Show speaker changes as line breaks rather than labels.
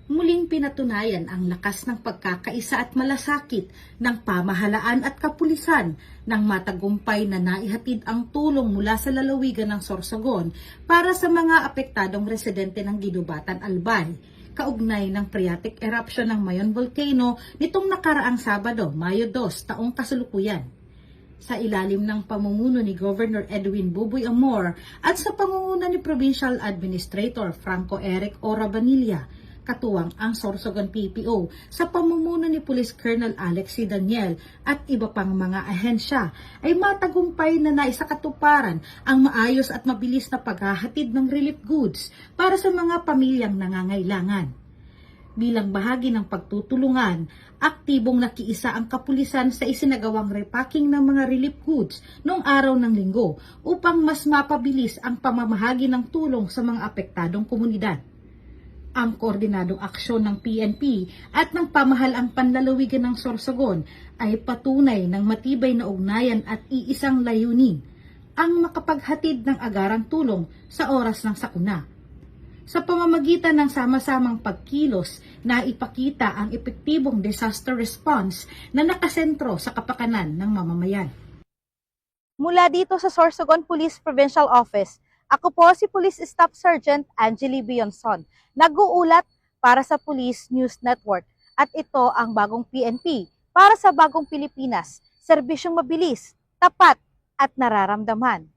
Muling pinatunayan ang lakas ng pagkakaisa at malasakit ng pamahalaan at kapulisan nang matagumpay na naihatid ang tulong mula sa lalawigan ng Sorsogon para sa mga apektadong residente ng Ginubatan, Albay, kaugnay ng phreatic eruption ng Mayon Volcano nitong nakaraang Sabado, Mayo 2, taong kasalukuyan. Sa ilalim ng pamumuno ni Governor Edwin Buboy Amor at sa pamumuno ni Provincial Administrator Franco Eric Orabanilla, katuwang ang Sorsogon PPO sa pamumuno ni Police Colonel Alexi Daniel at iba pang mga ahensya ay matagumpay na naisakatuparan ang maayos at mabilis na paghahatid ng relief goods para sa mga pamilyang nangangailangan. Bilang bahagi ng pagtutulungan, aktibong nakiisa ang kapulisan sa isinagawang repacking ng mga relief goods noong araw ng Linggo upang mas mapabilis ang pamamahagi ng tulong sa mga apektadong komunidad. Ang koordinadong aksyon ng PNP at ng pamahalaang panlalawigan ng Sorsogon ay patunay ng matibay na ugnayan at iisang layunin, ang makapaghatid ng agarang tulong sa oras ng sakuna. Sa pamamagitan ng sama-samang pagkilos na ipakita ang epektibong disaster response na nakasentro sa kapakanan ng mamamayan.
Mula dito sa Sorsogon Police Provincial Office, ako po si Police Staff Sergeant Angeli Bionson, nag-uulat para sa Police News Network at ito ang bagong PNP para sa bagong Pilipinas, serbisyong mabilis, tapat at nararamdaman.